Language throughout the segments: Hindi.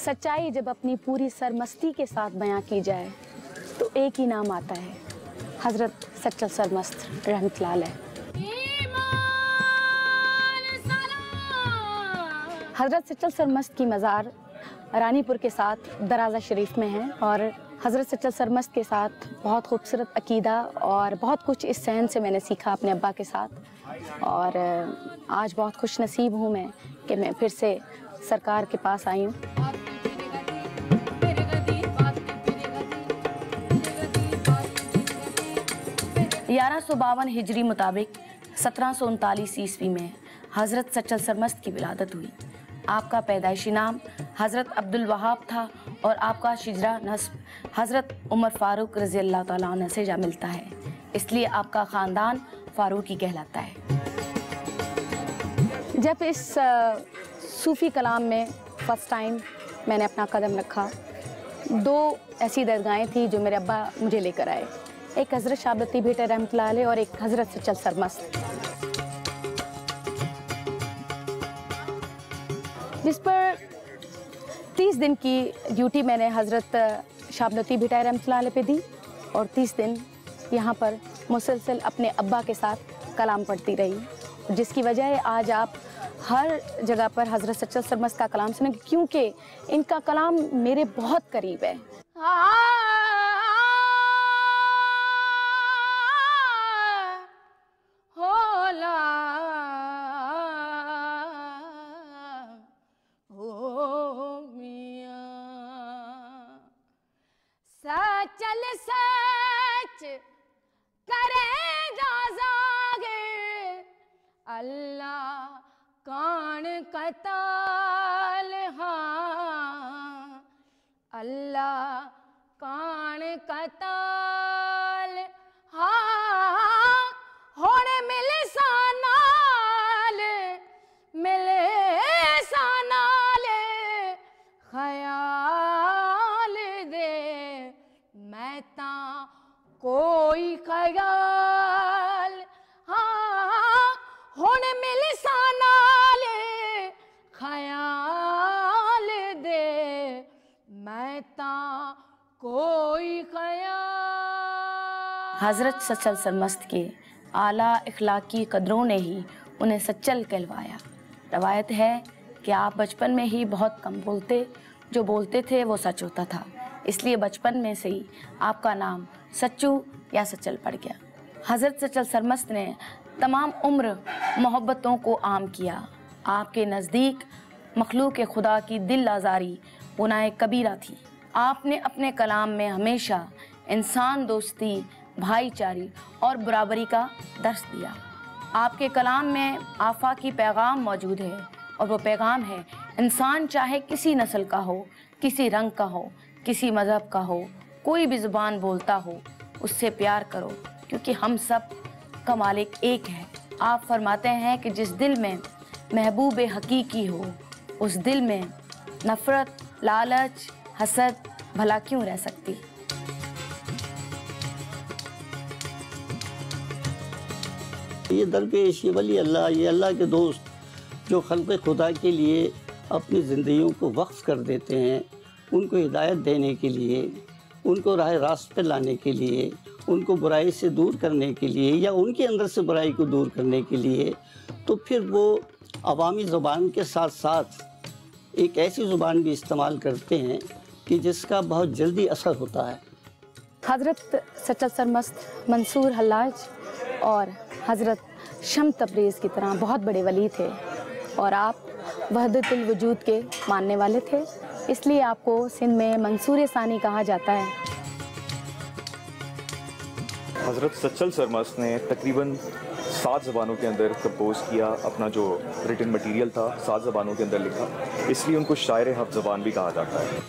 सच्चाई जब अपनी पूरी सरमस्ती के साथ बयां की जाए तो एक ही नाम आता है, हज़रत सच्चल सरमस्त रहमतुल्लाह अलैह। हज़रत सच्चल सरमस्त की मज़ार रानीपुर के साथ दराजा शरीफ में है और हज़रत सच्चल सरमस्त के साथ बहुत खूबसूरत अकीदा और बहुत कुछ इस सहन से मैंने सीखा अपने अब्बा के साथ। और आज बहुत खुश नसीब हूँ मैं कि मैं फिर से सरकार के पास आई हूँ। ग्यारह सौ 52 हिजरी मुताबिक 1739 ईस्वी में हज़रत सच्चल सरमस्त की विलादत हुई। आपका पैदाइशी नाम हज़रत अब्दुल वहाब था और आपका शिजरा नस्ब हज़रत उमर फ़ारूक रज़ी अल्लाह ताला अन्हु से जा मिलता है, इसलिए आपका ख़ानदान फ़ारूकी कहलाता है। जब इस सूफ़ी कलाम में फ़र्स्ट टाइम मैंने अपना कदम रखा, दो ऐसी दरगाहें थी जो मेरे अब्बा मुझे लेकर आए, एक हज़रत शाबलती भेटा रहमतुल्लाह अलैह और एक हज़रत सच्चल सरमस्त, जिस पर 30 दिन की ड्यूटी मैंने हज़रत शाबलती भेटा रहमतुल्लाह अलैह पे दी और 30 दिन यहाँ पर मुसलसल अपने अब्बा के साथ कलाम पढ़ती रही, जिसकी वजह है आज आप हर जगह पर हज़रत सच्चल सरमस्त का कलाम सुने, क्योंकि इनका कलाम मेरे बहुत करीब है। सचल सच करेगा जागिर अल्लाह कान कताल, हाँ अल्लाह कान कताल, हाँ होने मिले सानाल, मिले सानाल ख्याल दे मैं ता कोई ख्याल, हाँ होने मिले सानाल ख्याल दे मैं ता कोई ख्याल। हज़रत सच्चल सरमस्त के आला इखलाकी कदरों ने ही उन्हें सच्चल कहलवाया। रवायत है कि आप बचपन में ही बहुत कम बोलते, जो बोलते थे वो सच होता था, इसलिए बचपन में से ही आपका नाम सच्चू या सच्चल पड़ गया। हज़रत सच्चल सरमस्त ने तमाम उम्र मोहब्बतों को आम किया। आपके नज़दीक मखलूक खुदा की दिल आज़ारी गुनाह कबीरा थी। आपने अपने कलाम में हमेशा इंसान दोस्ती, भाईचारी और बराबरी का दर्स दिया। आपके कलाम में आफाकी पैगाम मौजूद है और वो पैगाम है, इंसान चाहे किसी नस्ल का हो, किसी रंग का हो, किसी मज़हब का हो, कोई भी ज़ुबान बोलता हो, उससे प्यार करो क्योंकि हम सब का मालिक एक है। आप फरमाते हैं कि जिस दिल में महबूब हकीकी हो, उस दिल में नफ़रत, लालच, हसद भला क्यों रह सकती। ये दरपेश, ये वली अल्लाह, ये अल्लाह के दोस्त जो खल्क़ खुदा के लिए अपनी ज़िंदगियों को वक्फ़ कर देते हैं, उनको हिदायत देने के लिए, उनको राह रास्त पे लाने के लिए, उनको बुराई से दूर करने के लिए या उनके अंदर से बुराई को दूर करने के लिए, तो फिर वो अवामी ज़ुबान के साथ साथ एक ऐसी ज़ुबान भी इस्तेमाल करते हैं कि जिसका बहुत जल्दी असर होता है। हज़रत सच्चल सरमस्त मंसूर हल्लाज और हज़रत शम तब्रेज़ की तरह बहुत बड़े वली थे और आप वहदतुल वजूद के मानने वाले थे, इसलिए आपको सिंध में मंसूर सानी कहा जाता है। हज़रत सच्चल सरमस्त ने तकरीबन 7 ज़बानों के अंदर कंपोज़ किया, अपना जो रिटन मटीरियल था 7 ज़बानों के अंदर लिखा, इसलिए उनको शायर हफ़ ज़बान भी कहा जाता है।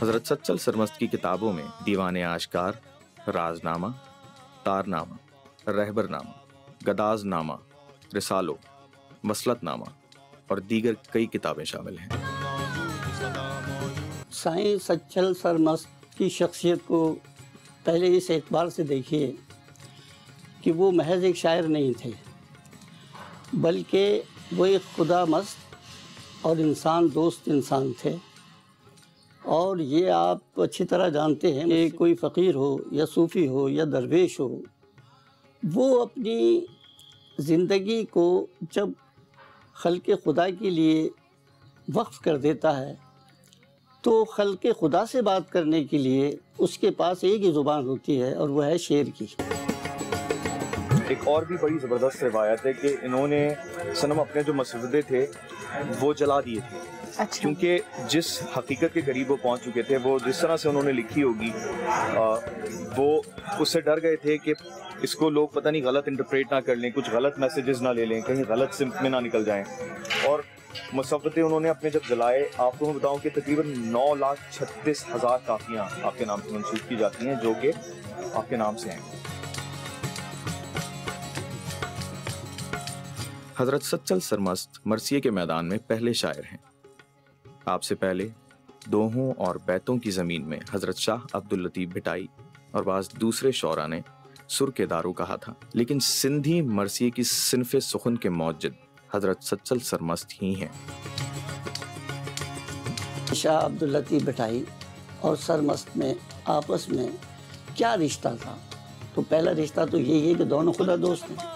हज़रत सच्चल सरमस्त की किताबों में दीवान आशकार, राजनामा, तारनामा, रहबरनामा, गदाज़नामा, रिसालो, मसलतनामा और दीगर कई किताबें शामिल हैं। साईं सच्चल सरमस्त की शख्सियत को पहले इस एतबार से देखिए कि वो महज एक शायर नहीं थे, बल्कि वो एक खुदा मस्त और इंसान दोस्त इंसान थे। और ये आप अच्छी तरह जानते हैं कि कोई फ़कीर हो या सूफ़ी हो या दरवेश हो, वो अपनी ज़िंदगी को जब खल्क़े खुदा के लिए वक्फ़ कर देता है तो खल्क़े खुदा से बात करने के लिए उसके पास एक ही ज़ुबान होती है और वह है शेर की। एक और भी बड़ी ज़बरदस्त रिवायत है कि इन्होंने सनम अपने जो मसवदे थे वो जला दिए थे। अच्छा। क्योंकि जिस हकीकत के करीब वो पहुंच चुके थे, वो जिस तरह से उन्होंने लिखी होगी, वो उससे डर गए थे कि इसको लोग पता नहीं गलत इंटरप्रेट ना कर लें, कुछ गलत मैसेजेस ना ले लें, कहीं गलत सिम्त में ना निकल जाएं। और मसवदे उन्होंने अपने जब जलाए, आपको मैं बताऊं कि तकरीबन 9,36,000 काफियाँ आपके नाम से मंसूब की जाती हैं, जो कि आपके नाम से हैं। हजरत सच्चल सरमस्त मरसिये के मैदान में पहले शायर हैं। आपसे पहले दोहों और बैतों की ज़मीन में हजरत शाह अब्दुल लतीफ़ भिटाई और बाज़ दूसरे शौरा ने सुर के दारू कहा था, लेकिन सिंधी मरसिये की सिनफ़े सुखन के मौजिद हजरत सच्चल सरमस्त ही हैं। शाह अब्दुल लतीफ़ भिटाई और सरमस्त में आपस में क्या रिश्ता था? तो पहला रिश्ता तो यही है कि दोनों खुदा दोस्त हैं।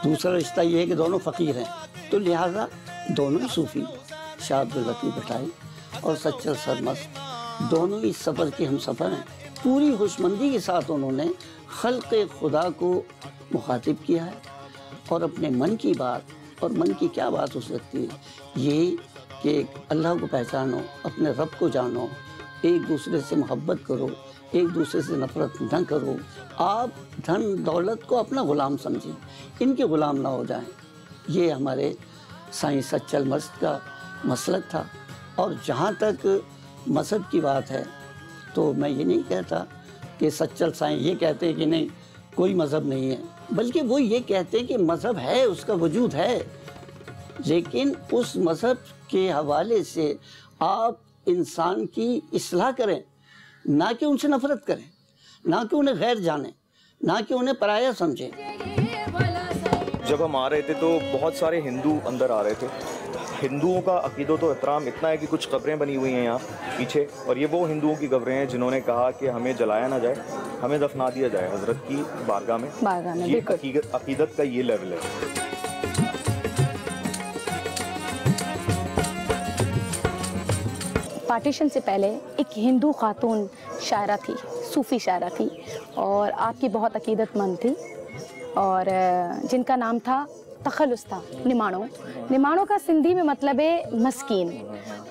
दूसरा रिश्ता ये है कि दोनों फ़कीर हैं, तो लिहाजा दोनों ही सूफ़ी, शाह अब्दुल लतीफ़ भिटाई और सच्चल सरमस्त दोनों ही सफ़र के हम सफ़र हैं। पूरी खुशमंदी के साथ उन्होंने खल्क़े खुदा को मुखातिब किया है और अपने मन की बात, और मन की क्या बात हो सकती है, यही कि अल्लाह को पहचानो, अपने रब को जानो, एक दूसरे से मोहब्बत करो, एक दूसरे से नफ़रत न करो, आप धन दौलत को अपना ग़ुलाम समझें, इनके ग़ुलाम ना हो जाएं। ये हमारे साईं सच्चल मस्त का मसलक था। और जहाँ तक मज़हब की बात है तो मैं ये नहीं कहता कि सच्चल साईं ये कहते हैं कि नहीं कोई मज़हब नहीं है, बल्कि वो ये कहते हैं कि मज़हब है, उसका वजूद है, लेकिन उस मज़हब के हवाले से आप इंसान की इस्लाह करें, ना कि उनसे नफ़रत करें, ना कि उन्हें गैर जानें, ना कि उन्हें पराया समझें। जब हम आ रहे थे तो बहुत सारे हिंदू अंदर आ रहे थे। हिंदुओं का अकीदत तो एहतराम इतना है कि कुछ कब्रें बनी हुई हैं यहाँ पीछे, और ये वो हिंदुओं की कब्रें हैं जिन्होंने कहा कि हमें जलाया ना जाए, हमें दफना दिया जाए हजरत की बारगाह में। ये अकीदत का ये लेवल है। पार्टीशन से पहले एक हिंदू खातून शायरा थी, सूफ़ी शायरा थी, और आपकी बहुत अकीदतमंद थी, और जिनका नाम था तखल्लुस था, निमाणो। निमाणो का सिंधी में मतलब है मस्कीन।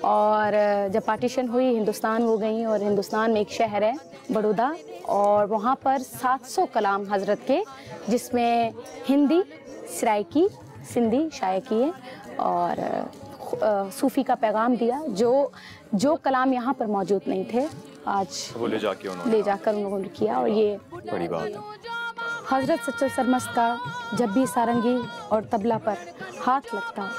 और जब पार्टीशन हुई हिंदुस्तान वो गई, और हिंदुस्तान में एक शहर है बड़ौदा, और वहाँ पर 700 कलाम हज़रत के, जिसमें हिंदी, सराइकी, सिंधी, शायकी है, और सूफ़ी का पैगाम दिया, जो कलाम यहाँ पर मौजूद नहीं थे, आज वो ले जाकर उन्होंने किया। और ये बड़ी बात है। हज़रत सच्चल सरमस्त का जब भी सारंगी और तबला पर हाथ लगता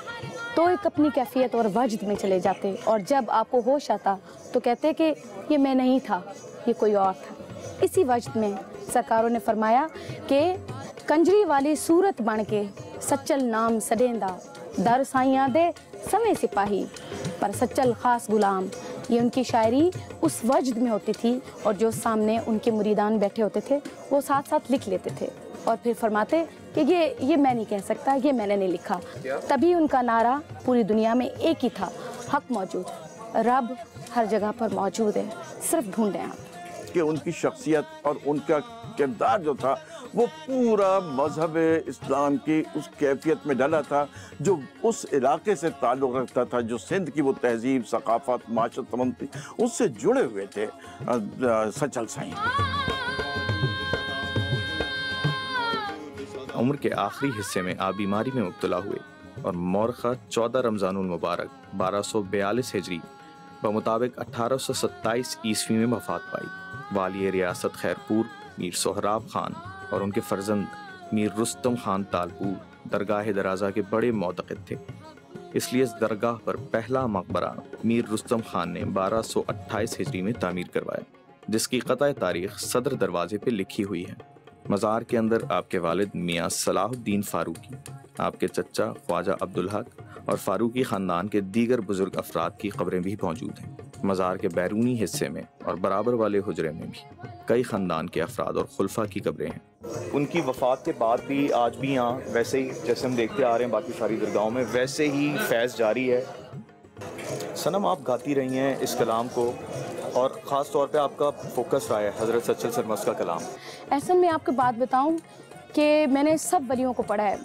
तो एक अपनी कैफियत और वजद में चले जाते, और जब आपको होश आता तो कहते कि ये मैं नहीं था, ये कोई और था। इसी वजद में सरकारों ने फरमाया कि कंजरी वाली सूरत बन के सच्चल नाम सडेंदा, दर साइयां दे समय सिपाही पर सच्चल खास गुलाम। ये उनकी शायरी उस वजद में होती थी, और जो सामने उनके मुरीदान बैठे होते थे वो साथ साथ लिख लेते थे, और फिर फरमाते कि ये मैं नहीं कह सकता, ये मैंने नहीं लिखा। तभी उनका नारा पूरी दुनिया में एक ही था, हक मौजूद, रब हर जगह पर मौजूद है, सिर्फ ढूंढें आप। कि उनकी शख्सियत और उनका किरदार जो था वो पूरा मजहब इस्लाम की उस कैफियत में डला था, जो उस इलाके से ताल्लुक़ रखता था, जो सिंध की वो तहजीब, सकाफ़त, माशरत तमाम थी, उससे जुड़े हुए थे सच्चल साईं। उम्र के आखिरी हिस्से में आप बीमारी में मुब्तला हुए, और मौरखा 14 रमज़ानुल मुबारक 1242 हिजरी बमुताबिक 1827 ईस्वी में वफ़ात पाई। वाली रियासत खैरपुर मीर सोहराब खान और उनके फर्जंद मीर रुस्तम खान तालपुर दरगाह दराजा के बड़े मोतक़िद थे, इसलिए इस दरगाह पर पहला मकबरा मीर रुस्तम खान ने 1228 हिजरी में तामीर करवाया, जिसकी क़तई तारीख़ सदर दरवाजे पर लिखी हुई है। मज़ार के अंदर आपके वालिद मियाँ सलाहुद्दीन फ़ारूकी, आपके चचा ख्वाजा अब्दुल हक और फ़ारूकी ख़ानदान के दीगर बुज़ुर्ग अफराद की कब्रें भी मौजूद हैं। मज़ार के बैरूनी हिस्से में और बराबर वाले हुजरे में भी कई ख़ानदान के अफराद और खुलफा की कब्रें हैं। उनकी वफ़ात के बाद भी आज भी यहाँ वैसे ही जैसे हम देखते आ रहे हैं बाकी सारी दरगाहों में, वैसे ही फैज़ जारी है। सनम, आप गाती रही हैं इस कलाम को और ख़ास तौर पे आपका फोकस रहा है हज़रत सच्चल सरमस्त का कलाम। ऐसा मैं आपको बात बताऊं कि मैंने सब वलियों को पढ़ा है,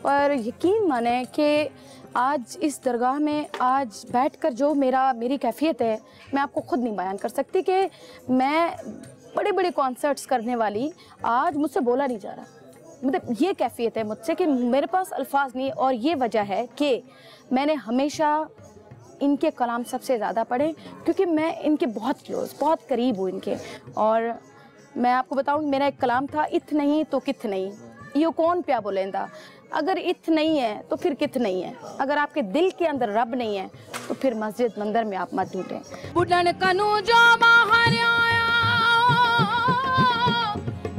पर यकीन माने कि आज इस दरगाह में आज बैठकर जो मेरी कैफियत है, मैं आपको ख़ुद नहीं बयान कर सकती कि मैं बड़े बड़े कॉन्सर्ट्स करने वाली आज मुझसे बोला नहीं जा रहा। मतलब ये कैफियत है मुझसे कि मेरे पास अल्फाज नहीं, और ये वजह है कि मैंने हमेशा इनके कलाम सबसे ज़्यादा पढ़े, क्योंकि मैं इनके बहुत क्लोज, बहुत करीब हूँ इनके। और मैं आपको बताऊँ, मेरा एक कलाम था, इत नहीं तो कित नहीं, ये कौन प्या बोलेंदा। अगर इत नहीं है तो फिर कित नहीं है। अगर आपके दिल के अंदर रब नहीं है तो फिर मस्जिद मंदिर में आप मत ढूंढें। बुढ़न कनु जो बाहर आया,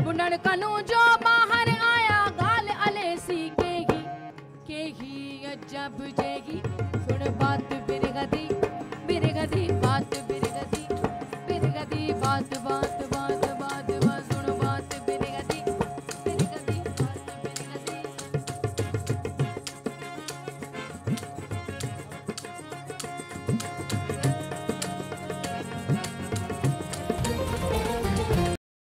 बुढ़न कनु जो बाहर आया, गाल अलेसी केही अजब जेगी। सुन बात बिरगदी बिरगदी, बात बिरगदी बिरगदी, बात बात बात बात बात, सुन बात बिरगदी बिरगदी, बात बिरगदी।